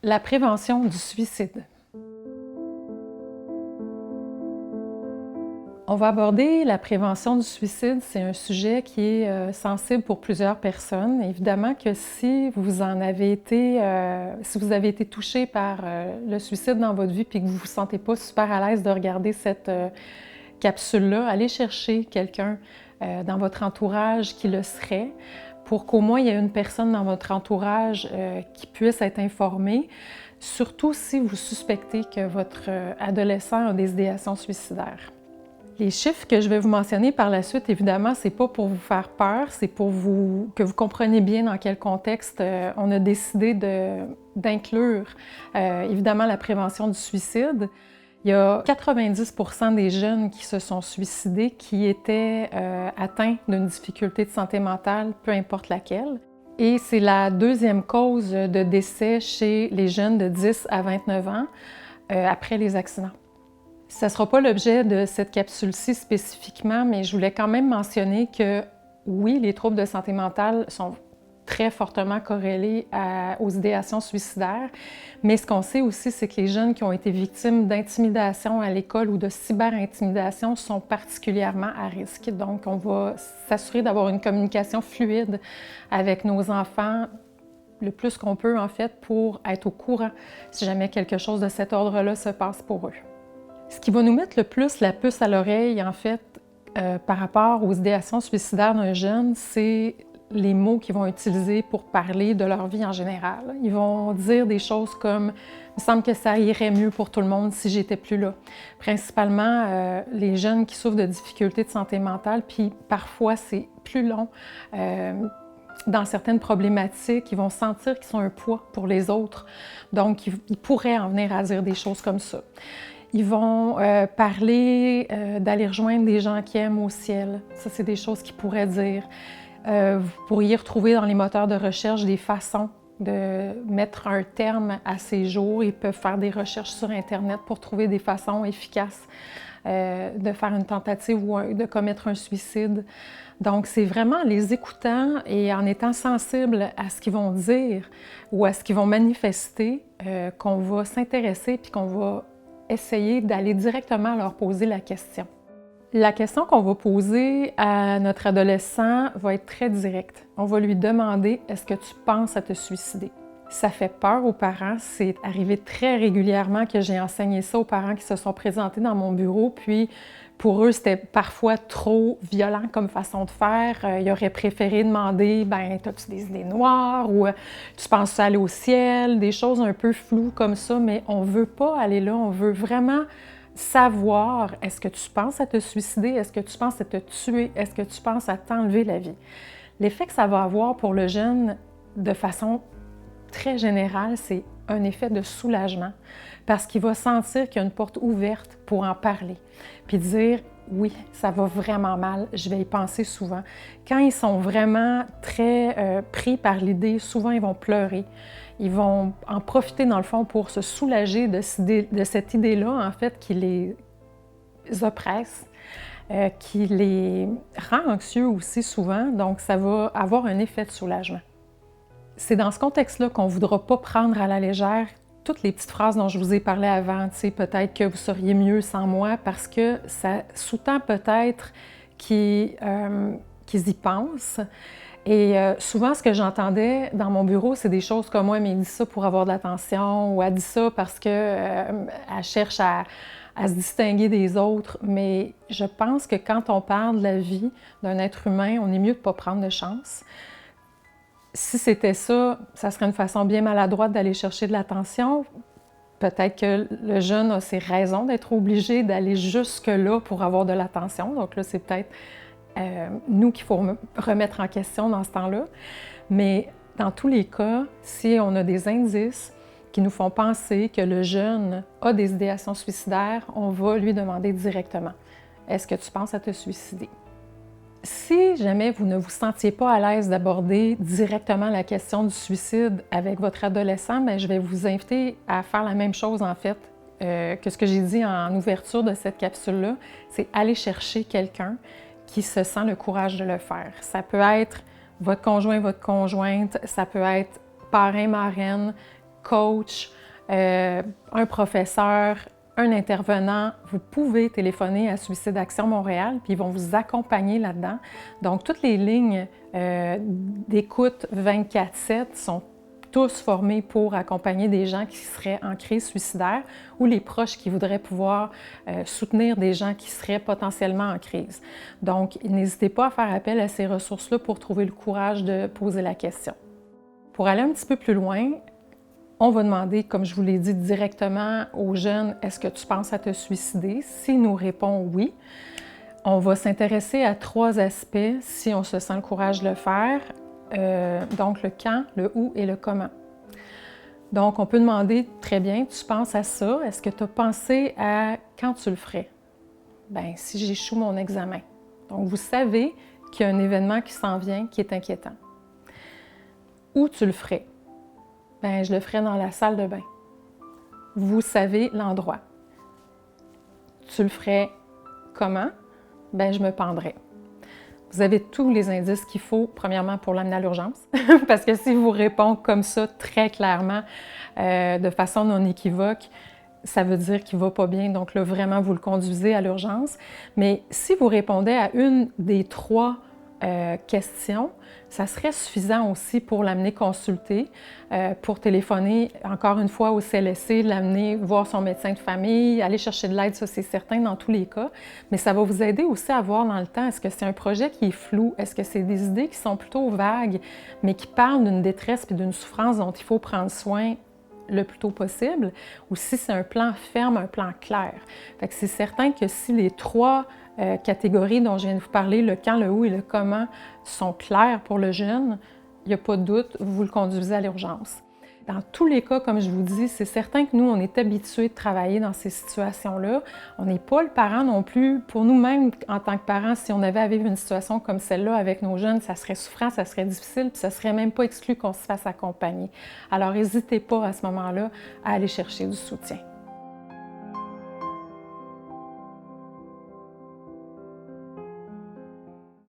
La prévention du suicide. On va aborder la prévention du suicide. C'est un sujet qui est sensible pour plusieurs personnes. Évidemment que si vous avez été touché par le suicide dans votre vie puis que vous ne vous sentez pas super à l'aise de regarder cette capsule-là, allez chercher quelqu'un dans votre entourage qui le serait pour qu'au moins il y ait une personne dans votre entourage qui puisse être informée, surtout si vous suspectez que votre adolescent a des idéations suicidaires. Les chiffres que je vais vous mentionner par la suite, évidemment, c'est pas pour vous faire peur, c'est pour que vous compreniez bien dans quel contexte on a décidé d'inclure évidemment la prévention du suicide. Il y a 90% des jeunes qui se sont suicidés qui étaient atteints d'une difficulté de santé mentale, peu importe laquelle. Et c'est la deuxième cause de décès chez les jeunes de 10 à 29 ans après les accidents. Ça ne sera pas l'objet de cette capsule-ci spécifiquement, mais je voulais quand même mentionner que oui, les troubles de santé mentale sont très fortement corrélés aux idéations suicidaires, mais ce qu'on sait aussi, c'est que les jeunes qui ont été victimes d'intimidation à l'école ou de cyber-intimidation sont particulièrement à risque. Donc, on va s'assurer d'avoir une communication fluide avec nos enfants le plus qu'on peut, en fait, pour être au courant si jamais quelque chose de cet ordre-là se passe pour eux. Ce qui va nous mettre le plus la puce à l'oreille, en fait, par rapport aux idéations suicidaires d'un jeune, c'est les mots qu'ils vont utiliser pour parler de leur vie en général. Ils vont dire des choses comme « il me semble que ça irait mieux pour tout le monde si j'étais plus là ». Principalement, les jeunes qui souffrent de difficultés de santé mentale, puis parfois c'est plus long. Dans certaines problématiques, ils vont sentir qu'ils sont un poids pour les autres. Donc, ils pourraient en venir à dire des choses comme ça. Ils vont parler d'aller rejoindre des gens qu'ils aiment au ciel. Ça, c'est des choses qu'ils pourraient dire. Vous pourriez retrouver dans les moteurs de recherche des façons de mettre un terme à ces jours. Ils peuvent faire des recherches sur Internet pour trouver des façons efficaces de faire une tentative ou de commettre un suicide. Donc, c'est vraiment en les écoutant et en étant sensible à ce qu'ils vont dire ou à ce qu'ils vont manifester qu'on va s'intéresser puis qu'on va essayer d'aller directement leur poser la question. La question qu'on va poser à notre adolescent va être très directe. On va lui demander « Est-ce que tu penses à te suicider? » Ça fait peur aux parents. C'est arrivé très régulièrement que j'ai enseigné ça aux parents qui se sont présentés dans mon bureau, puis pour eux, c'était parfois trop violent comme façon de faire. Ils auraient préféré demander « ben, as-tu des idées noires? » ou « tu penses aller au ciel? » Des choses un peu floues comme ça, mais on ne veut pas aller là. On veut vraiment savoir, est-ce que tu penses à te suicider? Est-ce que tu penses à te tuer? Est-ce que tu penses à t'enlever la vie? L'effet que ça va avoir pour le jeune, de façon très générale, c'est un effet de soulagement parce qu'il va sentir qu'il y a une porte ouverte pour en parler puis dire « oui, ça va vraiment mal, je vais y penser souvent ». Quand ils sont vraiment très pris par l'idée, souvent ils vont pleurer. Ils vont en profiter dans le fond pour se soulager de cette idée-là, en fait, qui les oppresse, qui les rend anxieux aussi souvent, donc ça va avoir un effet de soulagement. C'est dans ce contexte-là qu'on ne voudra pas prendre à la légère toutes les petites phrases dont je vous ai parlé avant, tu sais, peut-être que vous seriez mieux sans moi, parce que ça sous-tend peut-être qu'ils y pensent. Et souvent, ce que j'entendais dans mon bureau, c'est des choses comme « ouais, mais il dit ça pour avoir de l'attention » ou « elle dit ça parce qu'elle cherche à se distinguer des autres ». Mais je pense que quand on parle de la vie d'un être humain, on est mieux de ne pas prendre de chance. Si c'était ça, ça serait une façon bien maladroite d'aller chercher de l'attention. Peut-être que le jeune a ses raisons d'être obligé d'aller jusque-là pour avoir de l'attention. Donc là, c'est peut-être nous qu'il faut remettre en question dans ce temps-là. Mais dans tous les cas, si on a des indices qui nous font penser que le jeune a des idéations suicidaires, on va lui demander directement « Est-ce que tu penses à te suicider? » Si jamais vous ne vous sentiez pas à l'aise d'aborder directement la question du suicide avec votre adolescent, bien, je vais vous inviter à faire la même chose en fait que ce que j'ai dit en ouverture de cette capsule-là, c'est aller chercher quelqu'un qui se sent le courage de le faire. Ça peut être votre conjoint, votre conjointe, ça peut être parrain, marraine, coach, un professeur, un intervenant, vous pouvez téléphoner à Suicide Action Montréal, puis ils vont vous accompagner là-dedans. Donc, toutes les lignes d'écoute 24/7 sont tous formés pour accompagner des gens qui seraient en crise suicidaire ou les proches qui voudraient pouvoir soutenir des gens qui seraient potentiellement en crise. Donc, n'hésitez pas à faire appel à ces ressources-là pour trouver le courage de poser la question. Pour aller un petit peu plus loin, on va demander, comme je vous l'ai dit, directement aux jeunes, est-ce que tu penses à te suicider? S'ils nous répondent oui, on va s'intéresser à 3 aspects si on se sent le courage de le faire. Donc le quand, le où et le comment. Donc on peut demander, très bien, tu penses à ça, est-ce que tu as pensé à quand tu le ferais? Bien, si j'échoue mon examen. Donc vous savez qu'il y a un événement qui s'en vient qui est inquiétant. Où tu le ferais? Bien, je le ferais dans la salle de bain. Vous savez l'endroit. Tu le ferais comment? Bien, je me pendrais. Vous avez tous les indices qu'il faut, premièrement, pour l'amener à l'urgence, parce que si vous répond comme ça, très clairement, de façon non équivoque, ça veut dire qu'il ne va pas bien, donc là, vraiment, vous le conduisez à l'urgence. Mais si vous répondez à une des 3 questions, ça serait suffisant aussi pour l'amener consulter, pour téléphoner encore une fois au CLSC, l'amener voir son médecin de famille, aller chercher de l'aide, ça c'est certain dans tous les cas, mais ça va vous aider aussi à voir dans le temps, est-ce que c'est un projet qui est flou, est-ce que c'est des idées qui sont plutôt vagues, mais qui parlent d'une détresse et d'une souffrance dont il faut prendre soin le plus tôt possible, ou si c'est un plan ferme, un plan clair. Fait que c'est certain que si les 3 catégories dont je viens de vous parler, le quand, le où et le comment, sont clairs pour le jeune, il n'y a pas de doute, vous le conduisez à l'urgence. Dans tous les cas, comme je vous dis, c'est certain que nous, on est habitués de travailler dans ces situations-là. On n'est pas le parent non plus. Pour nous-mêmes, en tant que parents, si on avait à vivre une situation comme celle-là avec nos jeunes, ça serait souffrant, ça serait difficile, puis ça ne serait même pas exclu qu'on se fasse accompagner. Alors, n'hésitez pas à ce moment-là à aller chercher du soutien.